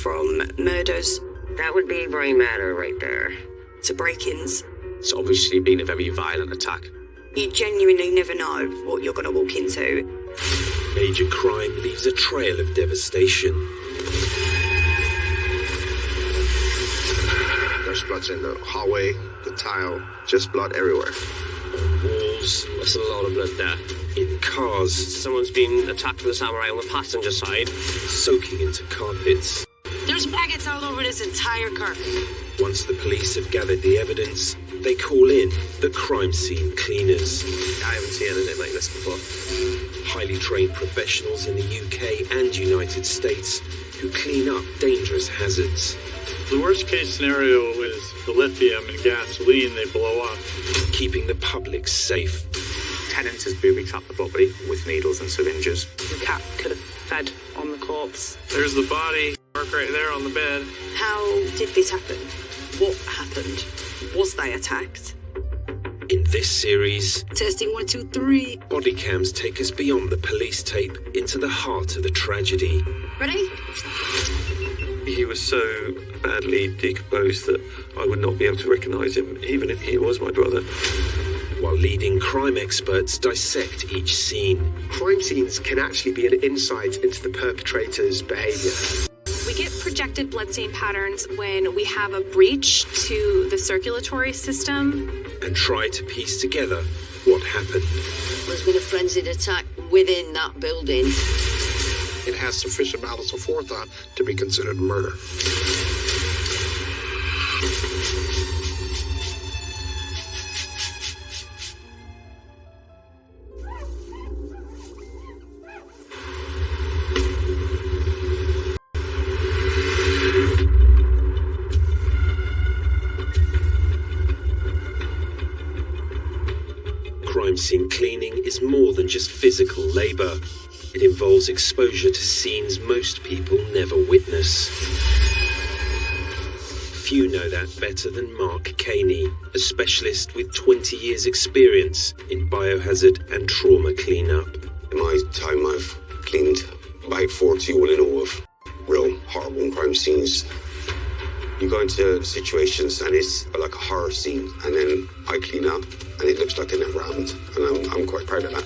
from murders That would be brain matter right there. to break-ins. It's obviously been a very violent attack. You genuinely never know what you're going to walk into. Major crime leaves a trail of devastation. There's blood in the hallway, the tile, just blood everywhere. On walls, That's a lot of blood there. in cars, Someone's been attacked with a samurai on the passenger side. soaking into carpets. There's maggots all over this entire carpet. Once the police have gathered the evidence, they call in the crime scene cleaners. I haven't seen anything like this before. Highly trained professionals in the UK and United States who clean up dangerous hazards, The worst case scenario is the lithium and gasoline, they blow up. keeping the public safe. Tenants has booby-trapped the body with needles and syringes. The cat could have fed on the corpse. There's the body, Mark right there on the bed. How did this happen? What happened? Was they attacked? In this series, Testing 1, 2, 3. body cams take us beyond the police tape into the heart of the tragedy. Ready? He was so badly decomposed that I would not be able to recognise him, even if he was my brother. While leading crime experts dissect each scene. Crime scenes can actually be an insight into the perpetrator's behaviour. We get projected bloodstain patterns when we have a breach to the circulatory system. And try to piece together what happened. There's been a frenzied attack within that building. It has sufficient malice aforethought to be considered murder. Crime scene cleaning is more than just physical labour. It involves exposure to scenes most people never witness. Few know that better than Mark Caney, a specialist with 20 years' experience in biohazard and trauma cleanup. In my time, I've cleaned about 40 all in all of real horrible crime scenes. You go into situations and it's like a horror scene, and then I clean up and it looks like it never happened, and I'm quite proud of that.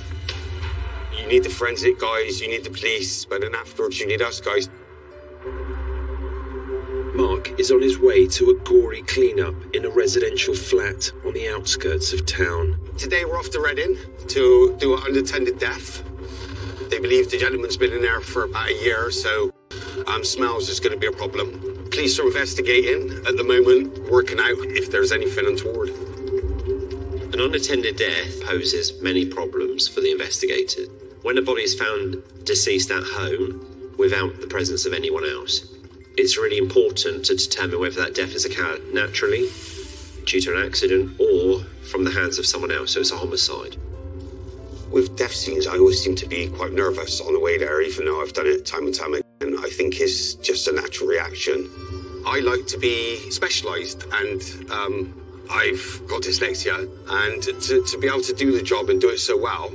You need the forensic guys, you need the police, but then afterwards you need us guys. Mark is on his way to a gory cleanup in a residential flat on the outskirts of town. Today we're off to Reading to do an unattended death. They believe the gentleman's been in there for about a year, so smells is going to be a problem. Police are investigating at the moment, working out if there's anything untoward. An unattended death poses many problems for the investigator. When a body is found deceased at home without the presence of anyone else, it's really important to determine whether that death has occurred naturally, due to an accident, or from the hands of someone else, so it's a homicide. With death scenes, I always seem to be quite nervous on the way there, even though I've done it time and time again. I think it's just a natural reaction. I like to be specialised, and I've got dyslexia, and to be able to do the job and do it so well,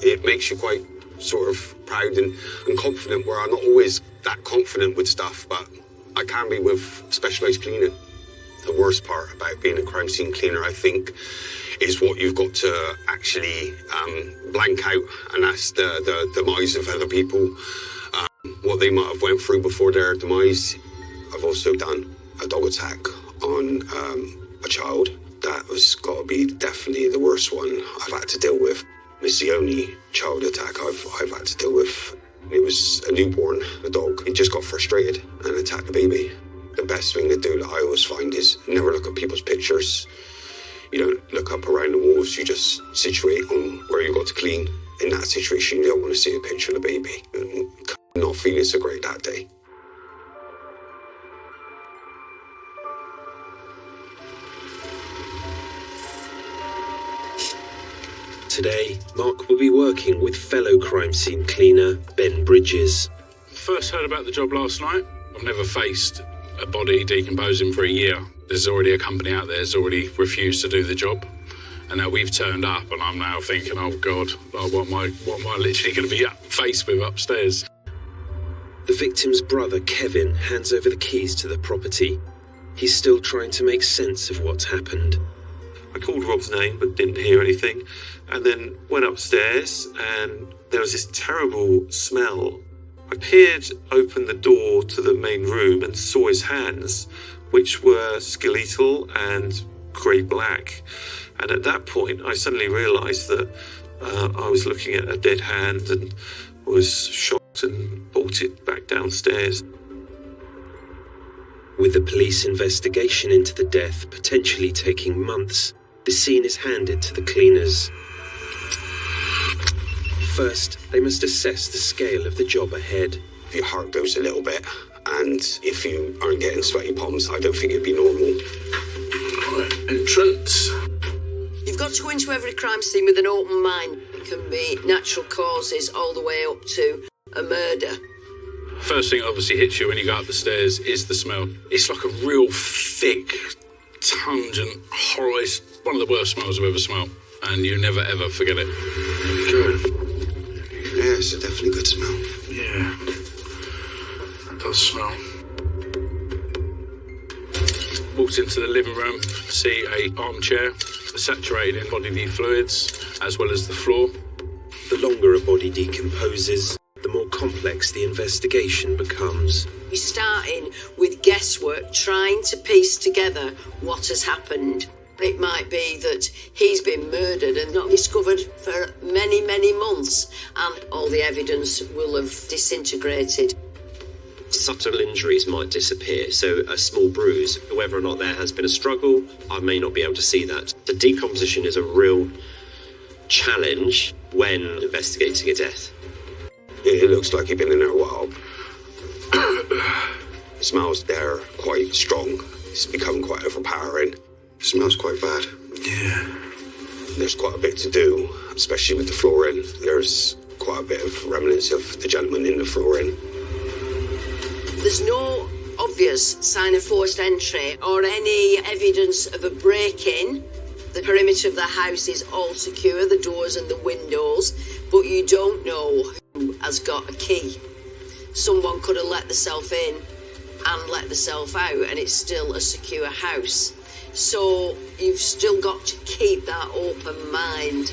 it makes you quite sort of proud and confident, where I'm not always that confident with stuff, but I can be with specialised cleaning. The worst part about being a crime scene cleaner, I think, is what you've got to actually blank out, and that's the demise of other people, what they might have went through before their demise. I've also done a dog attack on a child. That was got to be definitely the worst one I've had to deal with. It's the only child attack I've had to deal with. It was a newborn, a dog. He just got frustrated and attacked the baby. The best thing to do that I always find is never look at people's pictures. You don't look up around the walls, you just situate on where you got to clean. In that situation, you don't want to see a picture of the baby. And not feeling so great that day. Today, Mark will be working with fellow crime scene cleaner Ben Bridges. First heard about the job last night. I've never faced a body decomposing for a year. There's already a company out there that's already refused to do the job. And now we've turned up, and I'm now thinking, oh God, what am I literally going to be faced with upstairs? The victim's brother, Kevin, hands over the keys to the property. He's still trying to make sense of what's happened. I called Rob's name but didn't hear anything, and then went upstairs and there was this terrible smell. I peered open the door to the main room and saw his hands, which were skeletal and grey-black. And at that point, I suddenly realised that I was looking at a dead hand and was shocked and bolted back downstairs. With the police investigation into the death potentially taking months, the scene is handed to the cleaners. First, they must assess the scale of the job ahead. If your heart goes a little bit, and if you aren't getting sweaty palms, I don't think it'd be normal. Right, entrance. You've got to go into every crime scene with an open mind. It can be natural causes all the way up to a murder. First thing that obviously hits you when you go up the stairs is the smell. It's like a real thick, pungent, horrible. It's one of the worst smells I've ever smelled, and you never ever forget it. Good. Yeah, it's a definitely good smell. Yeah, it does smell. Walked into the living room, see a armchair saturated in bodily fluids, as well as the floor. The longer a body decomposes, the more complex the investigation becomes. You're starting with guesswork, trying to piece together what has happened. It might be that he's been murdered and not discovered for many, many months, and all the evidence will have disintegrated. Subtle injuries might disappear, so a small bruise, whether or not there has been a struggle, I may not be able to see that. The decomposition is a real challenge when investigating a death. It looks like you've been in there a while. The smells there quite strong. It's become quite overpowering. It smells quite bad. Yeah. There's quite a bit to do, especially with the flooring. There's quite a bit of remnants of the gentleman in the flooring. There's no obvious sign of forced entry or any evidence of a break-in. The perimeter of the house is all secure, the doors and the windows, but you don't know who has got a key. Someone could have let themselves in and let themselves out, and it's still a secure house. So you've still got to keep that open mind.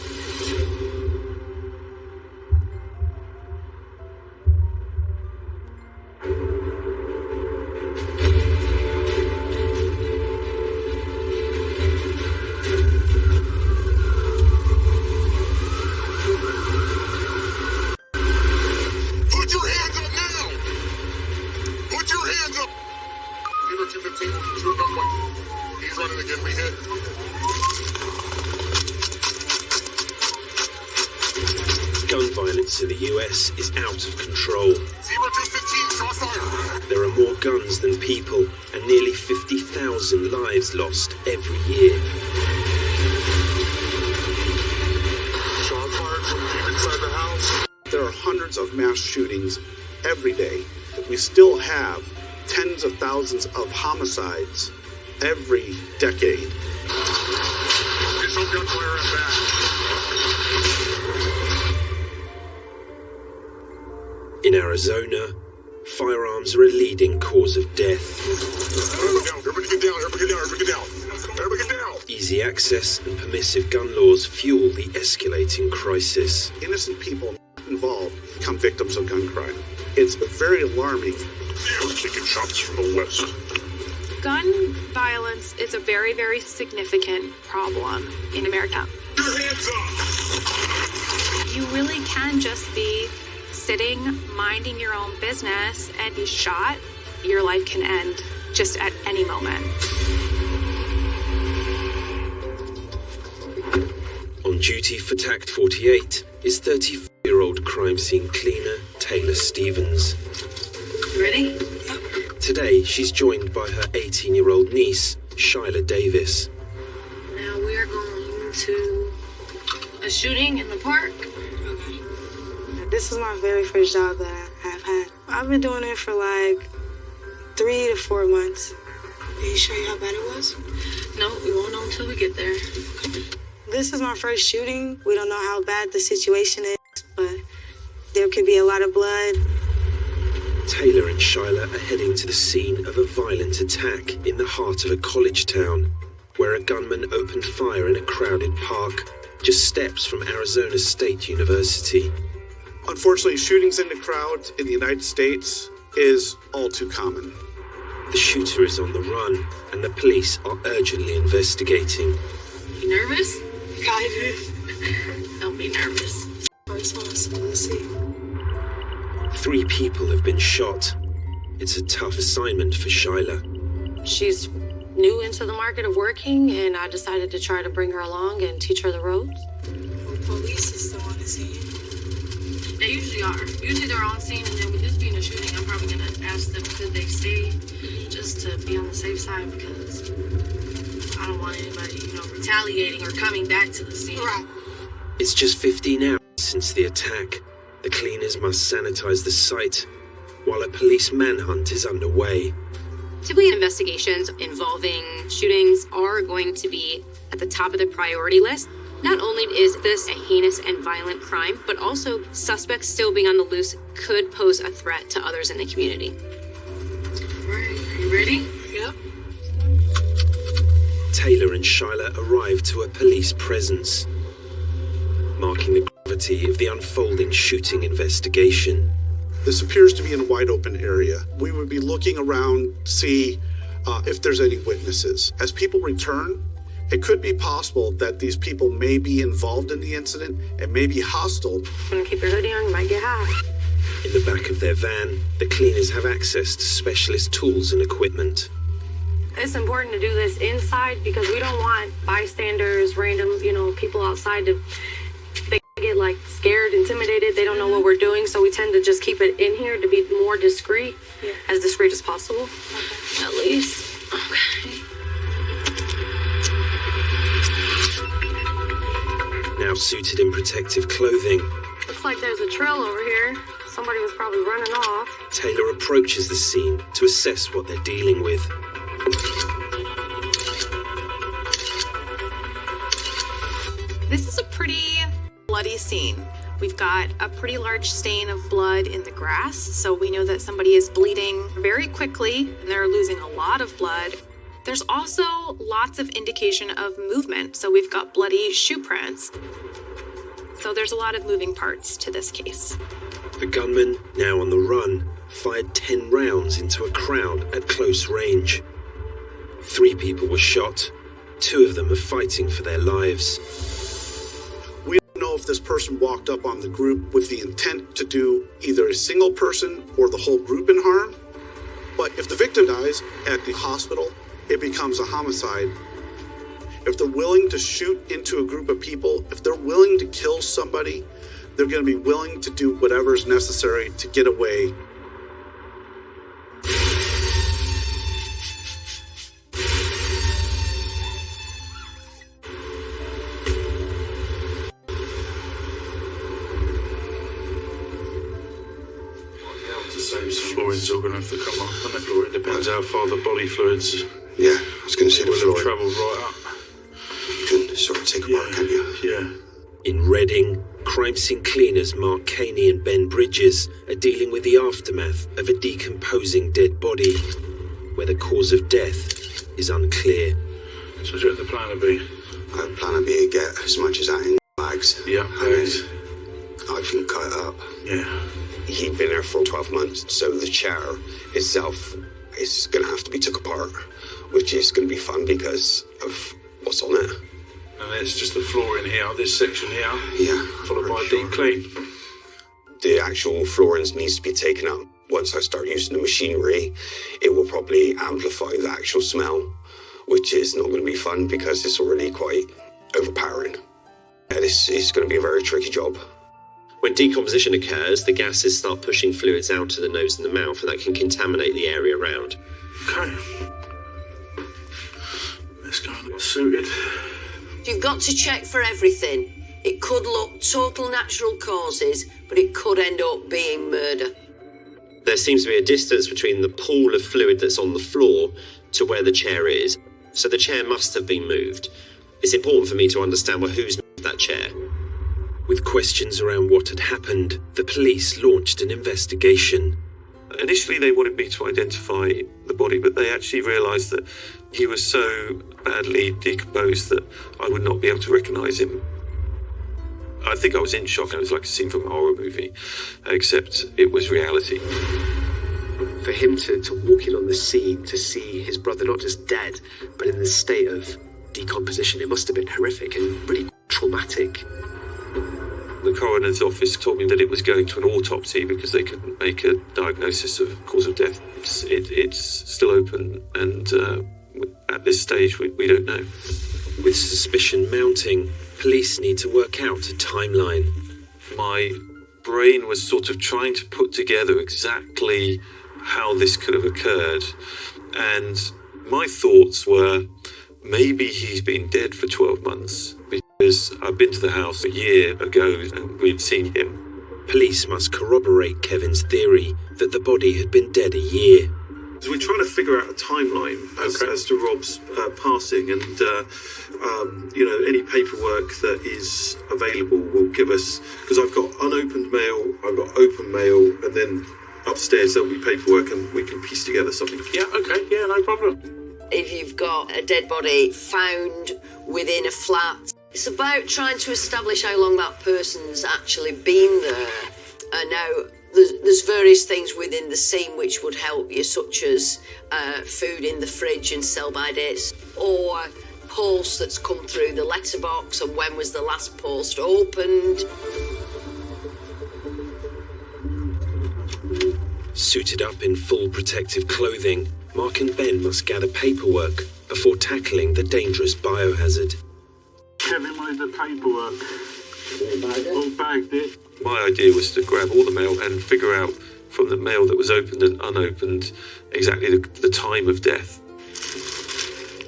Gun violence in the US is out of control. There are more guns than people, and nearly 50,000 lives lost every year. Shot fired from deep inside the house. There are hundreds of mass shootings every day. We still have tens of thousands of homicides every decade. In Arizona, firearms are a leading cause of death. Easy access and permissive gun laws fuel the escalating crisis. Innocent people not involved become victims of gun crime. It's very alarming. Taking shots from the west. Gun violence is a very, very significant problem in America. Your hands up! You really can just be sitting, minding your own business, and be shot. Your life can end just at any moment. On duty for Tact 48 is 34-year-old crime scene cleaner Taylor Stevens. Ready? Today, she's joined by her 18-year-old niece, Shyla Davis. Now we are going to a shooting in the park. This is my very first job that I have had. I've been doing it for like 3 to 4 months. Are you sure how bad it was? No, we won't know until we get there. This is my first shooting. We don't know how bad the situation is, but there could be a lot of blood. Taylor and Shyla are heading to the scene of a violent attack in the heart of a college town, where a gunman opened fire in a crowded park just steps from Arizona State University. Unfortunately, shootings in the crowd in the United States is all too common. The shooter is on the run, and the police are urgently investigating. You nervous? Kind of. Don't be nervous. Responsibility. 3 people have been shot. It's a tough assignment for Shyla. She's new into the market of working, and I decided to try to bring her along and teach her the ropes. Well, police is still on the scene. They usually are. Usually they're on scene, and then with this being a shooting, I'm probably going to ask them could they stay just to be on the safe side, because I don't want anybody, retaliating or coming back to the scene. Right. It's just 15 hours since the attack. The cleaners must sanitize the site, while a police manhunt is underway. Typically, investigations involving shootings are going to be at the top of the priority list. Not only is this a heinous and violent crime, but also suspects still being on the loose could pose a threat to others in the community. All right, are you ready? Yep. Taylor and Shyla arrive to a police presence, marking the gravity of the unfolding shooting investigation. This appears to be in a wide open area. We would be looking around to see if there's any witnesses. As people return, it could be possible that these people may be involved in the incident and may be hostile. Want to keep your hoodie on? You might get high. In the back of their van, the cleaners have access to specialist tools and equipment. It's important to do this inside because we don't want bystanders, random, people outside to get scared, intimidated. They don't know what we're doing, so we tend to just keep it in here to be more discreet, as discreet as possible. Okay. At least. Okay. Now suited in protective clothing, Looks like there's a trail over here. Somebody was probably running off. Taylor approaches the scene to assess what they're dealing with. This is a pretty bloody scene. We've got a pretty large stain of blood in the grass, so we know that somebody is bleeding very quickly and they're losing a lot of blood. There's also lots of indication of movement, so we've got bloody shoe prints. So there's a lot of moving parts to this case. The gunman, now on the run, fired 10 rounds into a crowd at close range. 3 people were shot. 2 of them are fighting for their lives. We don't know if this person walked up on the group with the intent to do either a single person or the whole group in harm. But if the victim dies at the hospital, it becomes a homicide. If they're willing to shoot into a group of people, if they're willing to kill somebody, they're going to be willing to do whatever is necessary to get away. Fluids are going to have to come up, and it depends how far the body fluids. Yeah, I was going to say the will fluid. have travelled right up. You can sort of take apart, can't you? Yeah. In Reading, crime scene cleaners Mark Caney and Ben Bridges are dealing with the aftermath of a decomposing dead body, where the cause of death is unclear. So do you have the plan B? Plan B, get as much as that in bags. Yeah, bags. I can cut it up. Yeah. He'd been there for 12 months, so the chair itself is going to have to be took apart, which is going to be fun because of what's on it. And it's just the floor in here, this section here. Yeah. Followed by a deep clean. The actual florins needs to be taken out. Once I start using the machinery, it will probably amplify the actual smell, which is not going to be fun because it's already quite overpowering. Yeah, this is going to be a very tricky job. When decomposition occurs, the gases start pushing fluids out to the nose and the mouth, and that can contaminate the area around. Okay. Let's go and get suited. You've got to check for everything. It could look total natural causes, but it could end up being murder. There seems to be a distance between the pool of fluid that's on the floor to where the chair is, so the chair must have been moved. It's important for me to understand who's moved that chair. With questions around what had happened, the police launched an investigation. Initially, they wanted me to identify the body, but they actually realised that he was so badly decomposed that I would not be able to recognise him. I think I was in shock. It was like a scene from a horror movie, except it was reality. For him to walk in on the scene to see his brother not just dead, but in this state of decomposition, it must have been horrific and really traumatic. The coroner's office told me that it was going to an autopsy because they couldn't make a diagnosis of cause of death. It's still open, and at this stage, we don't know. With suspicion mounting, police need to work out a timeline. My brain was sort of trying to put together exactly how this could have occurred, and my thoughts were maybe he's been dead for 12 months because I've been to the house a year ago and we'd seen him. Police must corroborate Kevin's theory that the body had been dead a year. So we're trying to figure out a timeline as to Rob's passing, and any paperwork that is available will give us, because I've got unopened mail, I've got open mail, and then upstairs there'll be paperwork and we can piece together something. Yeah, okay, yeah, no problem. If you've got a dead body found within a flat, it's about trying to establish how long that person's actually been there. And now there's various things within the scene which would help you, such as food in the fridge and sell-by dates, or post that's come through the letterbox and when was the last post opened. Suited up in full protective clothing, Mark and Ben must gather paperwork before tackling the dangerous biohazard. Kevin wanted the paperwork. All bagged it. My idea was to grab all the mail and figure out from the mail that was opened and unopened exactly the time of death.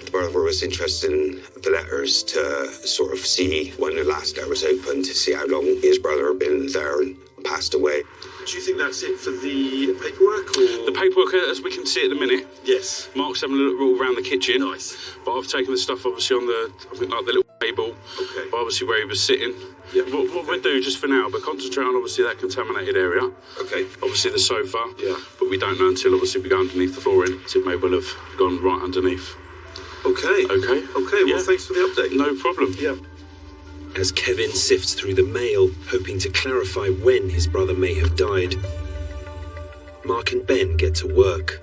The brother was interested in the letters to sort of see when the last letter was opened, to see how long his brother had been there and passed away. Do you think that's it for the paperwork? Or? The paperwork, as we can see at the minute. Yes. Mark's having a look all around the kitchen. Nice. But I've taken the stuff obviously on the little table. Okay. But obviously where he was sitting. Yeah. What we'll do just for now, but concentrate on obviously that contaminated area. Okay. Obviously the sofa. Yeah. But we don't know until obviously we go underneath the flooring. So it may well have gone right underneath. Okay. Okay. Okay, well, thanks for the update. No problem. Yeah. As Kevin sifts through the mail, hoping to clarify when his brother may have died, Mark and Ben get to work.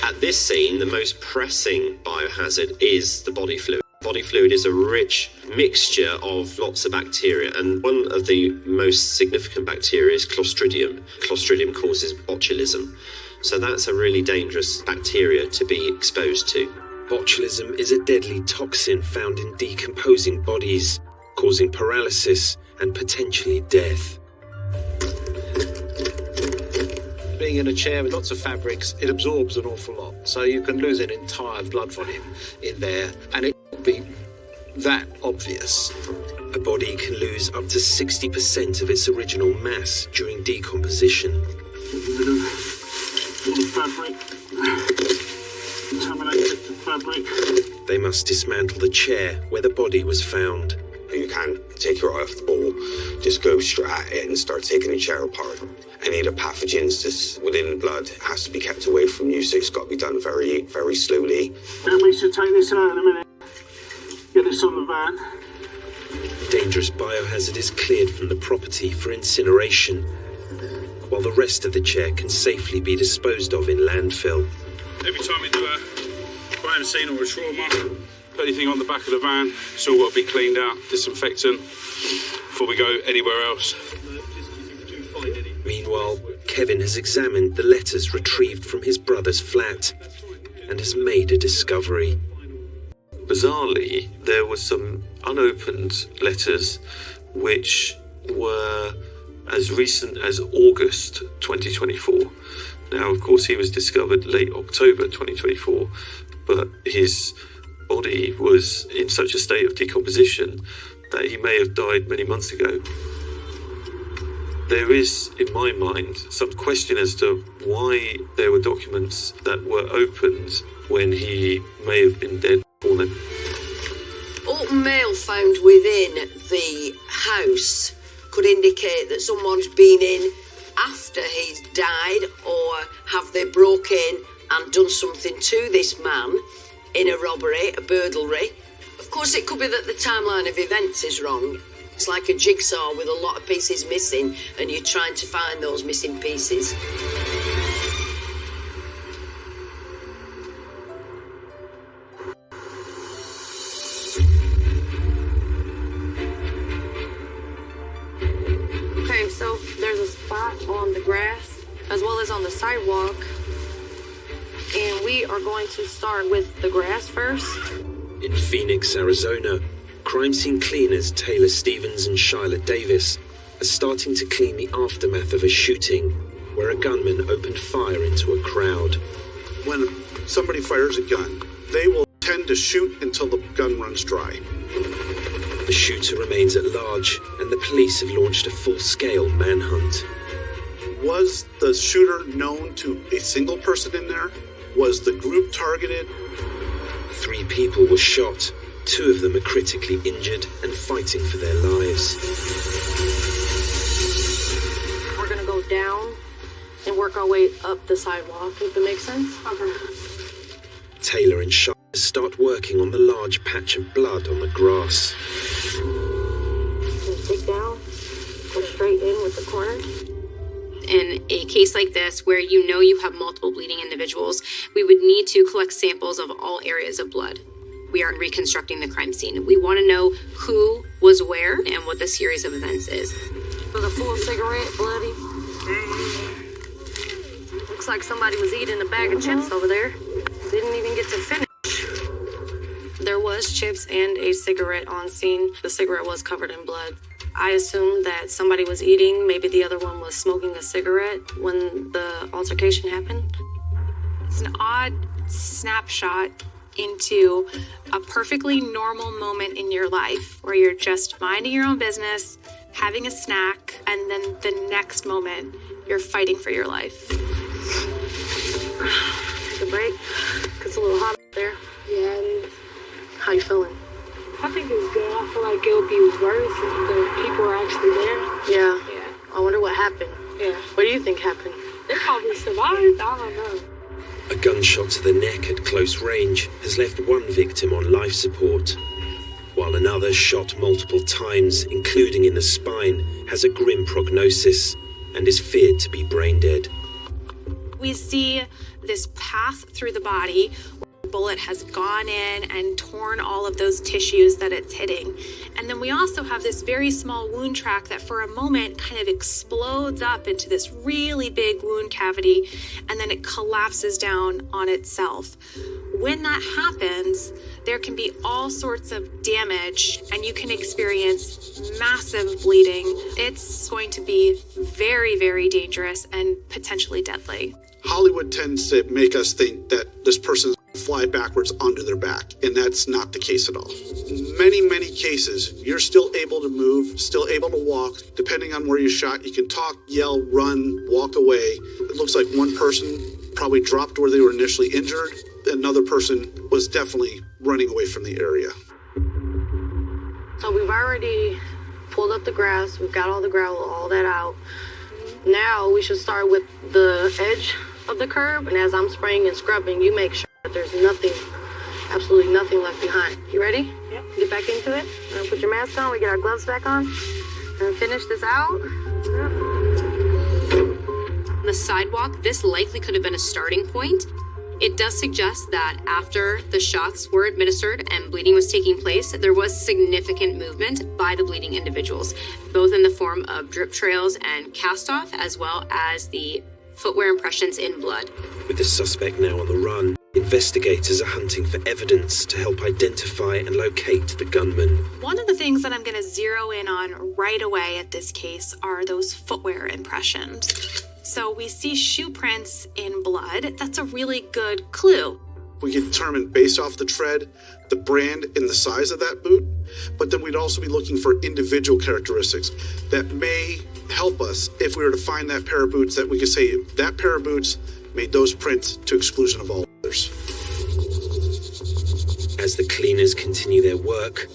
At this scene, the most pressing biohazard is the body fluid. Body fluid is a rich mixture of lots of bacteria, and one of the most significant bacteria is Clostridium. Clostridium causes botulism. So that's a really dangerous bacteria to be exposed to. Botulism is a deadly toxin found in decomposing bodies, causing paralysis and potentially death. Being in a chair with lots of fabrics, it absorbs an awful lot. So you can lose an entire blood volume in there, and it won't be that obvious. A body can lose up to 60% of its original mass during decomposition. All the fabric. Contaminated fabric. They must dismantle the chair where the body was found. You can't take your eye off the ball, just go straight at it and start taking the chair apart. Any of the pathogens that's within the blood has to be kept away from you, so it's got to be done very, very slowly. Then we should take this out in a minute. Get this on the van. Dangerous biohazard is cleared from the property for incineration, while the rest of the chair can safely be disposed of in landfill. Every time we do a crime scene or a trauma, put anything on the back of the van, it's all got to be cleaned out, disinfectant, before we go anywhere else. Meanwhile, Kevin has examined the letters retrieved from his brother's flat and has made a discovery. Bizarrely, there were some unopened letters which were as recent as August 2024. Now, of course, he was discovered late October 2024, but his body was in such a state of decomposition that he may have died many months ago. There is, in my mind, some question as to why there were documents that were opened when he may have been dead before then. Open mail found within the house could indicate that someone's been in after he's died, or have they broke in and done something to this man in a robbery, a burglary? Of course, it could be that the timeline of events is wrong. It's like a jigsaw with a lot of pieces missing, and you're trying to find those missing pieces. Okay, so there's a spot on the grass as well as on the sidewalk, and we are going to start with the grass first. In Phoenix, Arizona, crime scene cleaners Taylor Stevens and Shyla Davis are starting to clean the aftermath of a shooting where a gunman opened fire into a crowd. When somebody fires a gun, they will tend to shoot until the gun runs dry. The shooter remains at large, and the police have launched a full-scale manhunt. Was the shooter known to a single person in there? Was the group targeted? 3 people were shot. 2 of them are critically injured and fighting for their lives. We're gonna go down and work our way up the sidewalk, if that makes sense. Okay. Taylor and Shyla start working on the large patch of blood on the grass. Take down, go straight in with the corner. In a case like this, where you know you have multiple bleeding individuals, we would need to collect samples of all areas of blood. We are reconstructing the crime scene. We want to know who was where and what the series of events is. For the full cigarette, bloody. Looks like somebody was eating a bag of chips over there. Didn't even get to finish. There was chips and a cigarette on scene. The cigarette was covered in blood. I assumed that somebody was eating, maybe the other one was smoking a cigarette when the altercation happened. It's an odd snapshot into a perfectly normal moment in your life where you're just minding your own business, having a snack, and then the next moment you're fighting for your life. Take a break. It's a little hot up there. Yeah, it is. How you feeling? I think it's good. I feel like it would be worse if the people were actually there. Yeah. Yeah. I wonder what happened. Yeah. What do you think happened? They probably survived. I don't know. A gunshot to the neck at close range has left 1 victim on life support, while another, shot multiple times, including in the spine, has a grim prognosis and is feared to be brain dead. We see this path through the body where the bullet has gone in and torn all of those tissues that it's hitting. And then we also have this very small wound track that for a moment kind of explodes up into this really big wound cavity, and then it collapses down on itself. When that happens, there can be all sorts of damage and you can experience massive bleeding. It's going to be very, very dangerous and potentially deadly. Hollywood tends to make us think that this person's fly backwards onto their back, and that's not the case at all. Many, many cases, you're still able to move, still able to walk. Depending on where you're shot, you can talk, yell, run, walk away. It looks like one person probably dropped where they were initially injured. Another person was definitely running away from the area. So we've already pulled up the grass. We've got all the gravel, all that out. Now we should start with the edge of the curb. And as I'm spraying and scrubbing, you make sure that there's nothing, absolutely nothing left behind. You ready? Yep. Get back into it. Put your mask on. We get our gloves back on. And finish this out. Yep. On the sidewalk, this likely could have been a starting point. It does suggest that after the shots were administered and bleeding was taking place, there was significant movement by the bleeding individuals, both in the form of drip trails and cast-off, as well as the footwear impressions in blood. With the suspect now on the run, investigators are hunting for evidence to help identify and locate the gunman. One of the things that I'm going to zero in on right away at this case are those footwear impressions. So we see shoe prints in blood. That's a really good clue. We can determine based off the tread, the brand and the size of that boot, but then we'd also be looking for individual characteristics that may help us if we were to find that pair of boots that we could say that pair of boots made those prints to exclusion of all others. As the cleaners continue their work,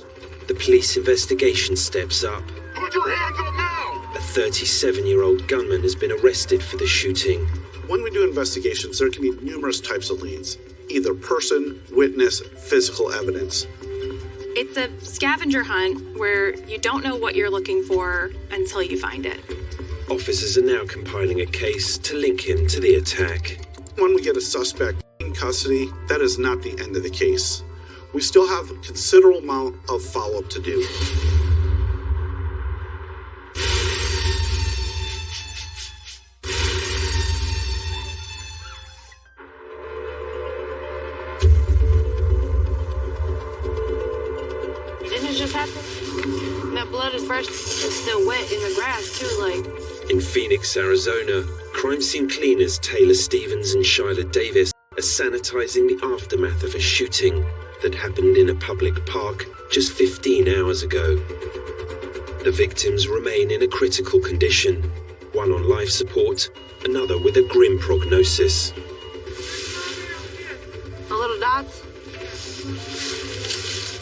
the police investigation steps up. Put your hands up now! A 37-year-old gunman has been arrested for the shooting. When we do investigations, there can be numerous types of leads. Either person, witness, physical evidence. It's a scavenger hunt where you don't know what you're looking for until you find it. Officers are now compiling a case to link him to the attack. When we get a suspect in custody, that is not the end of the case. We still have a considerable amount of follow-up to do. Didn't it just happen? That blood is fresh. It's still wet in the grass, too, like... In Phoenix, Arizona, crime scene cleaners Taylor Stevens and Shyla Davis are sanitizing the aftermath of a shooting that happened in a public park just 15 hours ago. The victims remain in a critical condition, one on life support, another with a grim prognosis. A little dots.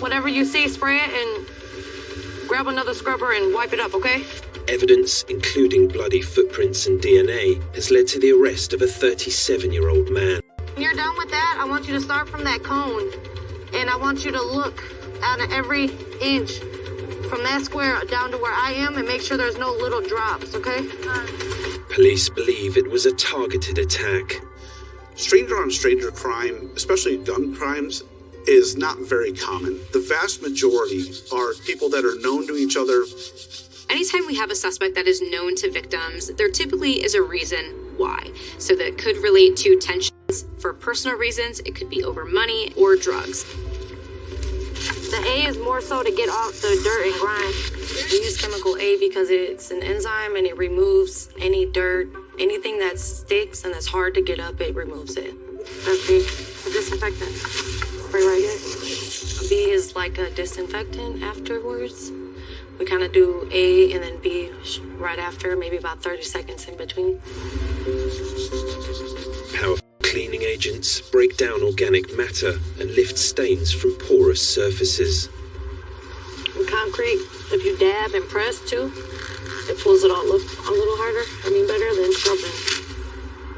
Whatever you see, spray it and grab another scrubber and wipe it up, okay? Evidence, including bloody footprints and DNA, has led to the arrest of a 37-year-old man. When you're done with that, I want you to start from that cone. And I want you to look out of every inch from that square down to where I am and make sure there's no little drops, okay? Police believe it was a targeted attack. Stranger-on-stranger crime, especially gun crimes, is not very common. The vast majority are people that are known to each other. Anytime we have a suspect that is known to victims, there typically is a reason why. So that could relate to tensions for personal reasons, it could be over money or drugs. The A is more so to get off the dirt and grime. We use chemical A because it's an enzyme and it removes any dirt, anything that sticks and that's hard to get up, it removes it. That's B, the disinfectant. Spray right here. B is like a disinfectant afterwards. We kind of do A and then B right after, maybe about 30 seconds in between. Powerful cleaning agents break down organic matter and lift stains from porous surfaces. In concrete, if you dab and press too, it pulls it all up a little harder, better than scrubbing.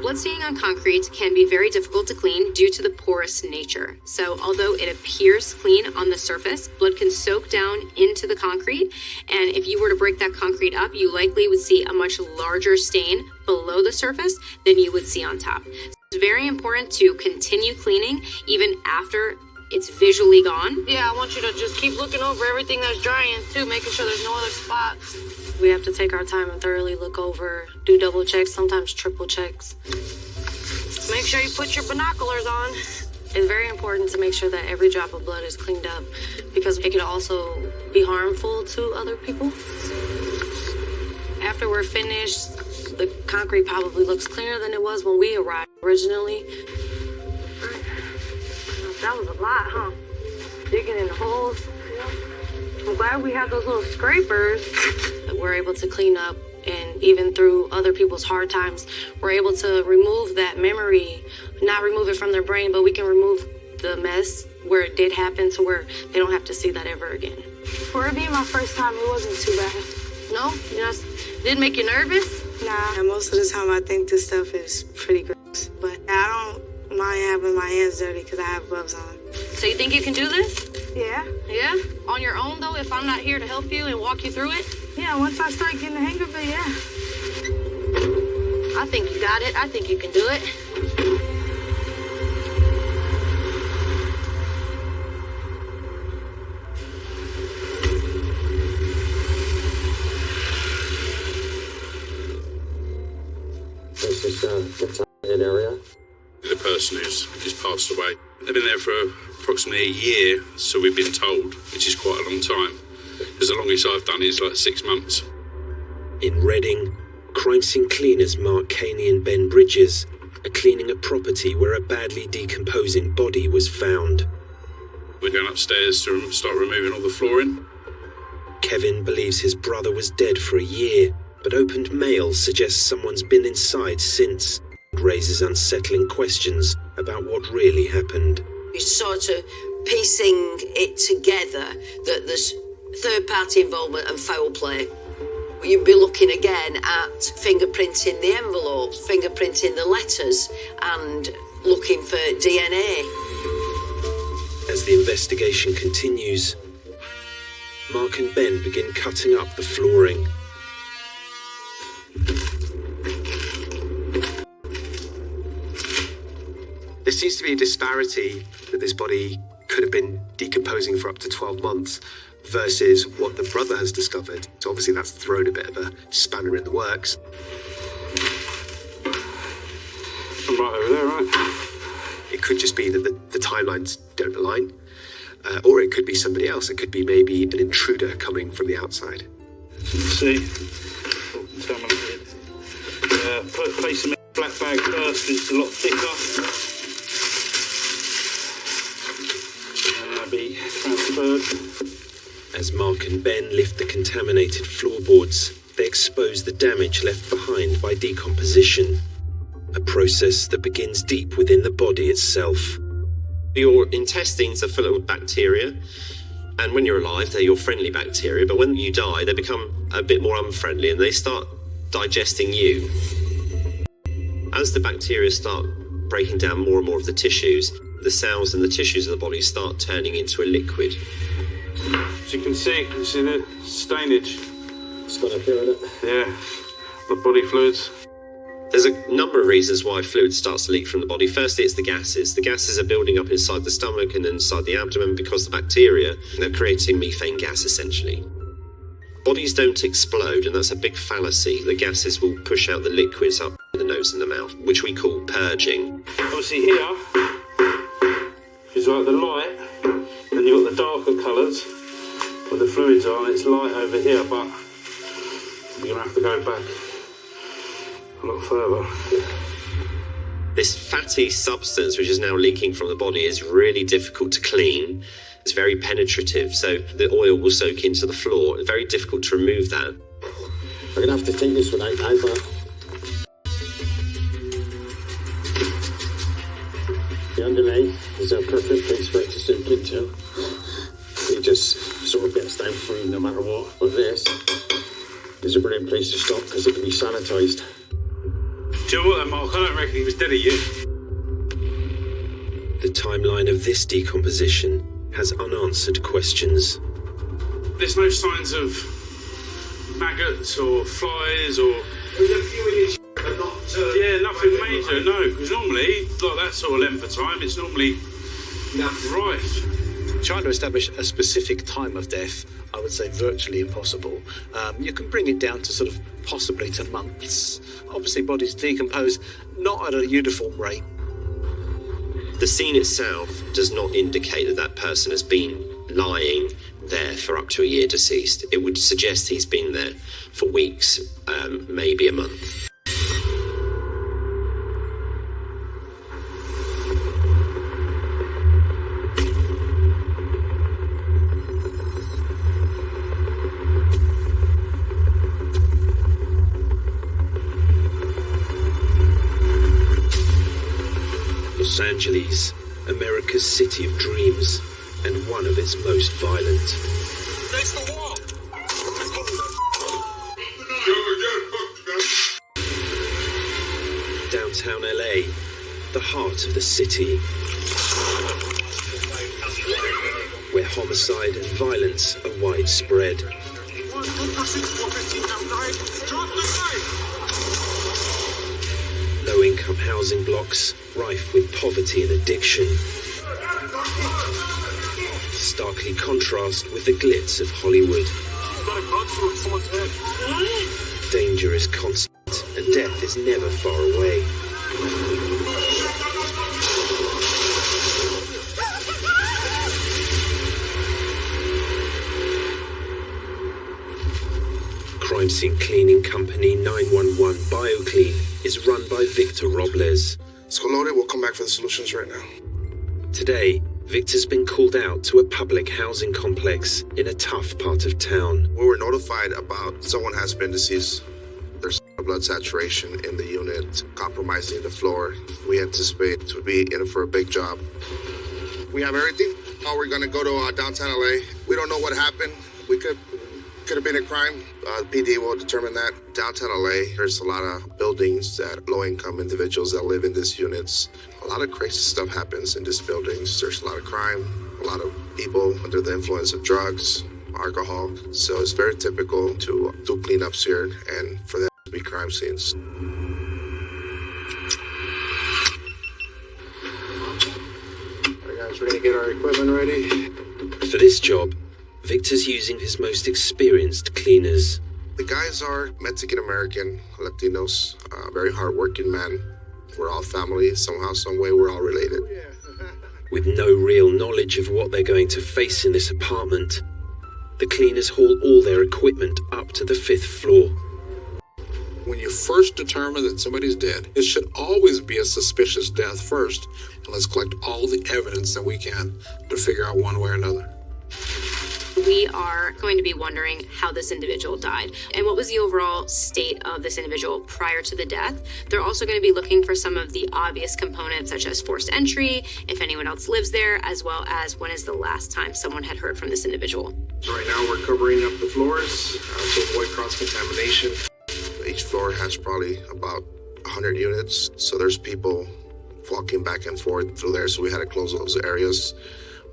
Bloodstaining on concrete can be very difficult to clean due to the porous nature. So although it appears clean on the surface, blood can soak down into the concrete. And if you were to break that concrete up, you likely would see a much larger stain below the surface than you would see on top. So it's very important to continue cleaning even after it's visually gone. Yeah, I want you to just keep looking over everything that's drying too, making sure there's no other spots. We have to take our time and thoroughly look over, do double checks, sometimes triple checks. Make sure you put your binoculars on. It's very important to make sure that every drop of blood is cleaned up because it could also be harmful to other people. After we're finished, the concrete probably looks cleaner than it was when we arrived originally. That was a lot, huh? Digging in the holes. I'm glad we have those little scrapers. We're able to clean up, and even through other people's hard times, we're able to remove that memory, not remove it from their brain, but we can remove the mess where it did happen to where they don't have to see that ever again. For it being my first time, it wasn't too bad. No? Didn't make you nervous? Nah, and most of the time I think this stuff is pretty gross, but I don't mind having my hands dirty because I have gloves on. So you think you can do this? Yeah. Yeah? On your own, though, if I'm not here to help you and walk you through it? Yeah, once I start getting the hang of it, yeah. I think you got it. I think you can do it. This is an area. The person who's passed away, they've been there for approximately a year, so we've been told, which is quite a long time. Because the longest I've done is like 6 months. In Reading, crime scene cleaners Mark Caney and Ben Bridges are cleaning a property where a badly decomposing body was found. We're going upstairs to start removing all the flooring. Kevin believes his brother was dead for a year, but opened mail suggests someone's been inside since. It raises unsettling questions about what really happened. We're sort of piecing it together that there's third-party involvement and foul play. you'd be looking again at fingerprinting the envelopes, fingerprinting the letters, and looking for DNA. As the investigation continues, Mark and Ben begin cutting up the flooring. There seems to be a disparity that this body could have been decomposing for up to 12 months versus what the brother has discovered. So obviously that's thrown a bit of a spanner in the works. I'm right over there, right? It could just be that the timelines don't align, or it could be somebody else. It could be maybe an intruder coming from the outside. See, contaminated. Place them in a black bag first. It's a lot thicker. Be transferred. As Mark and Ben lift the contaminated floorboards, they expose the damage left behind by decomposition, a process that begins deep within the body itself. Your intestines are full of bacteria, and when you're alive, they're your friendly bacteria, but when you die, they become a bit more unfriendly and they start digesting you. As the bacteria start breaking down more and more of the tissues, the cells and the tissues of the body start turning into a liquid. As you can see the stainage. It's got up here, isn't it? Yeah, the body fluids. There's a number of reasons why fluid starts to leak from the body. Firstly, it's the gases. The gases are building up inside the stomach and inside the abdomen because the bacteria are creating methane gas, essentially. Bodies don't explode, and that's a big fallacy. The gases will push out the liquids up the nose and the mouth, which we call purging. Obviously here is like the light, and you've got the darker colours where the fluids are, and it's light over here, but you're going to have to go back a lot further. This fatty substance, which is now leaking from the body, is really difficult to clean. It's very penetrative, so the oil will soak into the floor. It's very difficult to remove that. I'm going to have to take this one out now, but the underlay is a perfect place for it to sink into. It just sort of gets down through no matter what. But this is a brilliant place to stop because it can be sanitised. Do you know what, Mark? I don't reckon he was dead of you. The timeline of this decomposition has unanswered questions. There's no signs of maggots or flies or... There's a few in his but not... yeah, nothing major, no. Because normally, like that sort of length of time, it's normally rife. Trying to establish a specific time of death, I would say virtually impossible. You can bring it down to sort of possibly to months. Obviously, bodies decompose not at a uniform rate. The scene itself does not indicate that that person has been lying there for up to a year deceased. It would suggest he's been there for weeks, maybe a month. Los Angeles, America's city of dreams, and one of its most violent. Face the wall! Downtown LA, the heart of the city, where homicide and violence are widespread. Low-income housing blocks rife with poverty and addiction. Starkly contrast with the glitz of Hollywood. Danger is constant and death is never far away. Crime scene cleaning company 911 BioClean is run by Victor Robles. Scolode will come back for the solutions right now. Today, Victor's been called out to a public housing complex in a tough part of town. We were notified about someone has been deceased. There's blood saturation in the unit, compromising the floor. We anticipate to be in for a big job. We have everything. Now we're going to go to downtown LA. We don't know what happened. We could Could have been a crime. PD will determine that. Downtown LA, there's a lot of buildings that low-income individuals that live in these units. A lot of crazy stuff happens in these buildings. There's a lot of crime, a lot of people under the influence of drugs, alcohol. So it's very typical to do cleanups here and for them to be crime scenes. All right, guys, we're gonna get our equipment ready. For this job, Victor's using his most experienced cleaners. The guys are Mexican-American, Latinos, very hardworking men. We're all family, somehow, some way, we're all related. With no real knowledge of what they're going to face in this apartment, the cleaners haul all their equipment up to the 5th floor. When you first determine that somebody's dead, it should always be a suspicious death first. And let's collect all the evidence that we can to figure out one way or another. We are going to be wondering how this individual died and what was the overall state of this individual prior to the death. They're also going to be looking for some of the obvious components such as forced entry, if anyone else lives there, as well as when is the last time someone had heard from this individual. Right now we're covering up the floors to avoid cross-contamination. Each floor has probably about 100 units, so there's people walking back and forth through there, so we had to close those areas.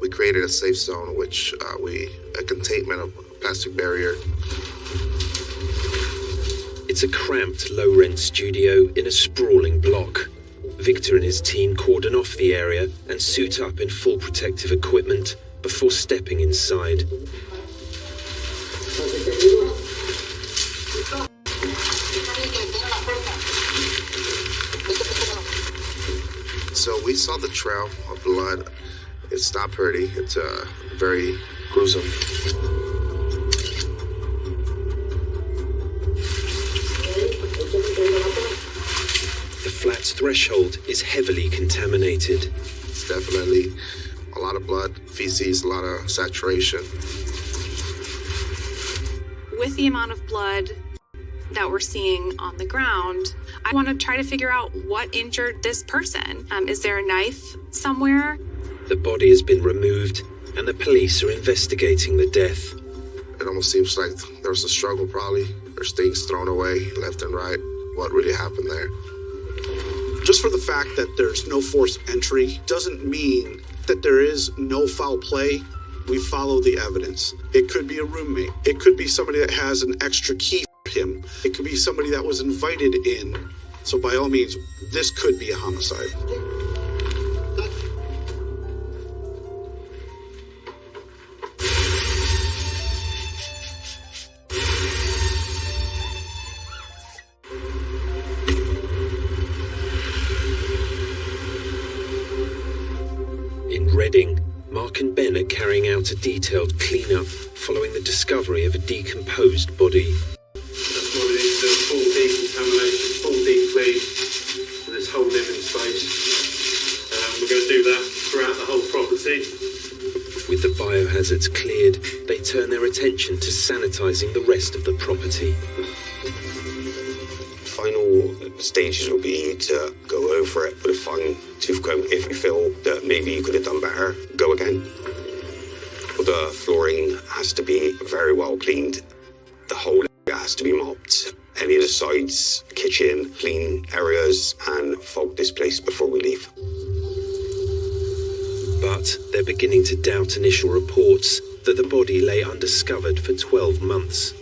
We created a safe zone, which a containment of a plastic barrier. It's a cramped, low-rent studio in a sprawling block. Victor and his team cordon off the area and suit up in full protective equipment before stepping inside. So we saw the trail of blood. It's not pretty. It's very gruesome. The flat's threshold is heavily contaminated. It's definitely a lot of blood, feces, a lot of saturation. With the amount of blood that we're seeing on the ground, I want to try to figure out what injured this person. Is there a knife somewhere? The body has been removed, and the police are investigating the death. It almost seems like there was a struggle, probably. There's things thrown away left and right. What really happened there? Just for the fact that there's no forced entry doesn't mean that there is no foul play. We follow the evidence. It could be a roommate. It could be somebody that has an extra key for him. It could be somebody that was invited in. So by all means, this could be a homicide. Mark and Ben are carrying out a detailed clean-up following the discovery of a decomposed body. That's why we need to do a full decontamination, full deep clean of this whole living space. We're going to do that throughout the whole property. With the biohazards cleared, they turn their attention to sanitising the rest of the property. Final stages will be to go over it with a fine-tooth comb. If you feel that maybe you could have done better, go again. The flooring has to be very well cleaned. The whole area has to be mopped. Any of the sides, kitchen, clean areas, and fog this place before we leave. But they're beginning to doubt initial reports that the body lay undiscovered for 12 months.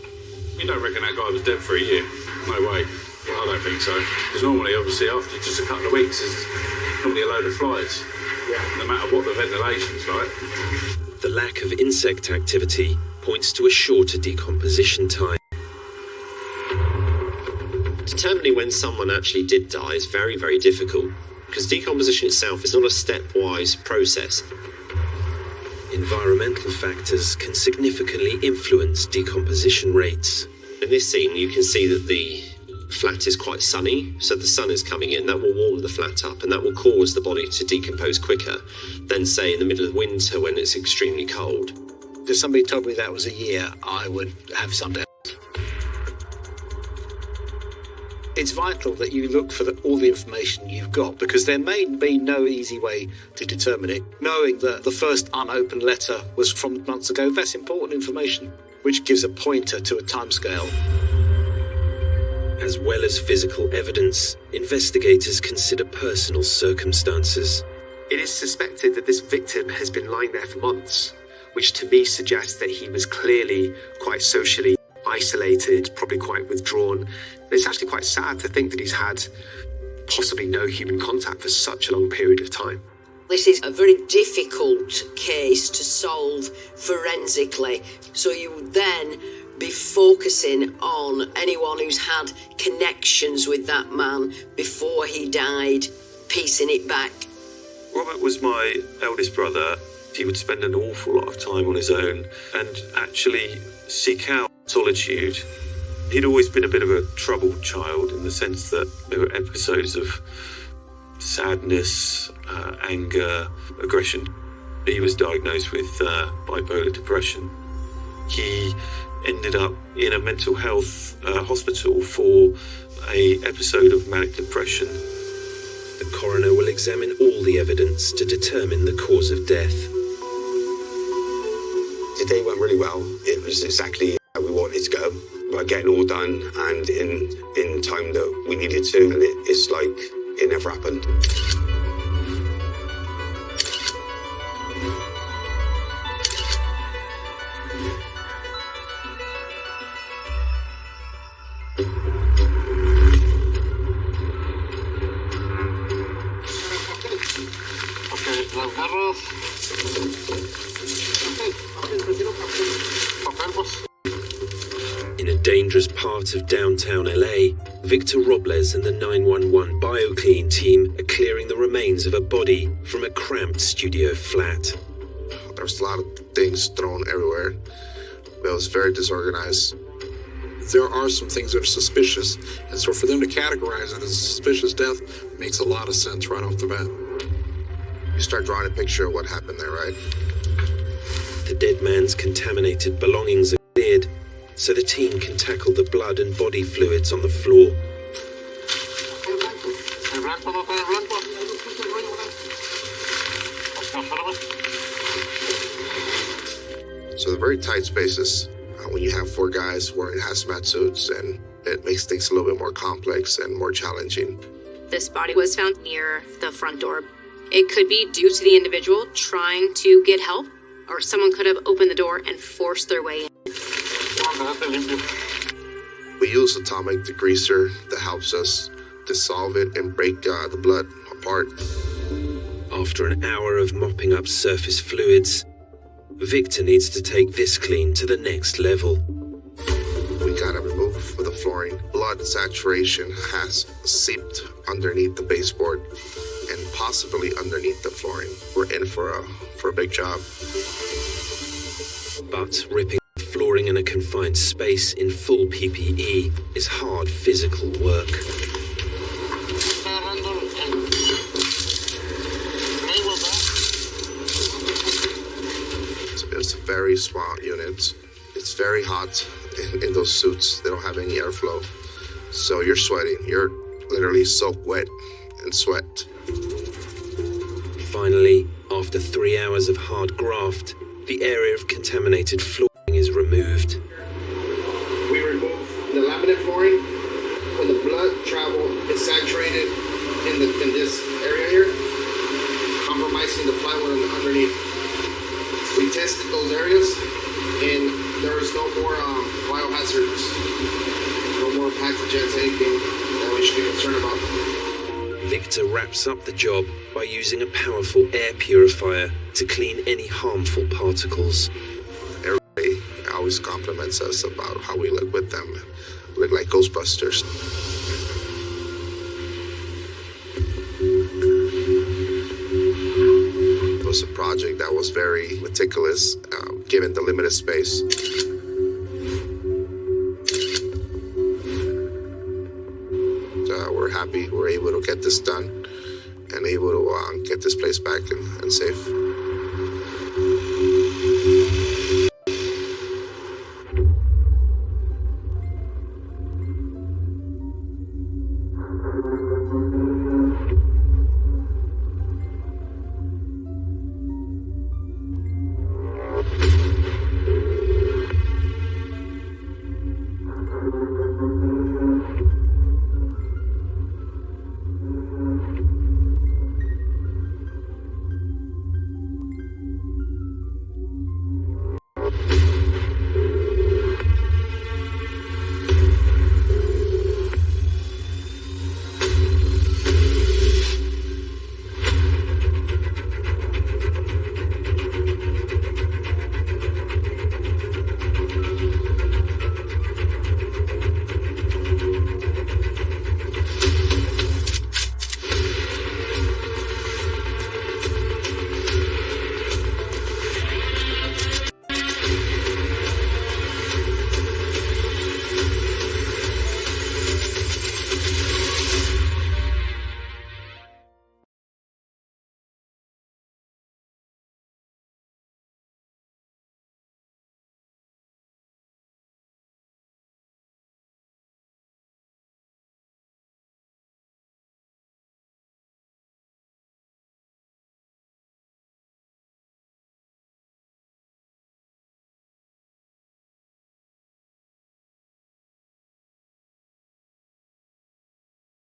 You don't reckon that guy was dead for a year? No way. Well, I don't think so. Because normally, obviously, after just a couple of weeks, there's normally a load of flies. Yeah. No matter what the ventilation's like. The lack of insect activity points to a shorter decomposition time. Determining when someone actually did die is very, very difficult, because decomposition itself is not a stepwise process. Environmental factors can significantly influence decomposition rates. In this scene, you can see that the flat is quite sunny, so the sun is coming in. That will warm the flat up, and that will cause the body to decompose quicker than, say, in the middle of winter when it's extremely cold. If somebody told me that was a year, I would have some doubt. It's vital that you look for all the information you've got, because there may be no easy way to determine it. Knowing that the first unopened letter was from months ago, that's important information. which gives a pointer to a timescale. As well as physical evidence, investigators consider personal circumstances. It is suspected that this victim has been lying there for months, which to me suggests that he was clearly quite socially isolated, probably quite withdrawn. It's actually quite sad to think that he's had possibly no human contact for such a long period of time. This is a very difficult case to solve forensically, so you would then be focusing on anyone who's had connections with that man before he died, piecing it back. Robert was my eldest brother. He would spend an awful lot of time on his own and actually seek out solitude. He'd always been a bit of a troubled child in the sense that there were episodes of sadness, anger, aggression. He was diagnosed with bipolar depression. He ended up in a mental health hospital for an episode of manic depression. The coroner will examine all the evidence to determine the cause of death. Today went really well. It was exactly how we wanted it to go. By getting all done and in time that we needed to, and it's like it never happened. In a dangerous part of downtown LA, Victor Robles and the 911 BioClean team are clearing the remains of a body from a cramped studio flat. There was a lot of things thrown everywhere. It was very disorganized. There are some things that are suspicious, and so for them to categorize it as a suspicious death makes a lot of sense right off the bat. You start drawing a picture of what happened there, right? The dead man's contaminated belongings are cleared, so the team can tackle the blood and body fluids on the floor. So they're very tight spaces. When you have 4 guys wearing hazmat suits, and it makes things a little bit more complex and more challenging. This body was found near the front door. It could be due to the individual trying to get help, or someone could have opened the door and forced their way in. We use atomic degreaser that helps us dissolve it and break the blood apart. After an hour of mopping up surface fluids, Victor needs to take this clean to the next level. We gotta remove the flooring. Blood saturation has seeped underneath the baseboard and possibly underneath the flooring. We're in for a big job. But ripping flooring in a confined space in full PPE is hard physical work. It's a very small unit. It's very hot in those suits. They don't have any airflow. So you're sweating. You're literally soaked wet in sweat. Finally, after 3 hours of hard graft, the area of contaminated flooring is removed. We remove the laminate flooring. When the blood travel, it's saturated in this area here, compromising the plywood underneath. We tested those areas, and there is no more biohazards, no more pathogens, anything that we should be concerned about. Victor wraps up the job by using a powerful air purifier to clean any harmful particles. Everybody always compliments us about how we look with them. We look like Ghostbusters. It was a project that was very meticulous, given the limited space. We're happy we're able to get this done and able to get this place back and safe.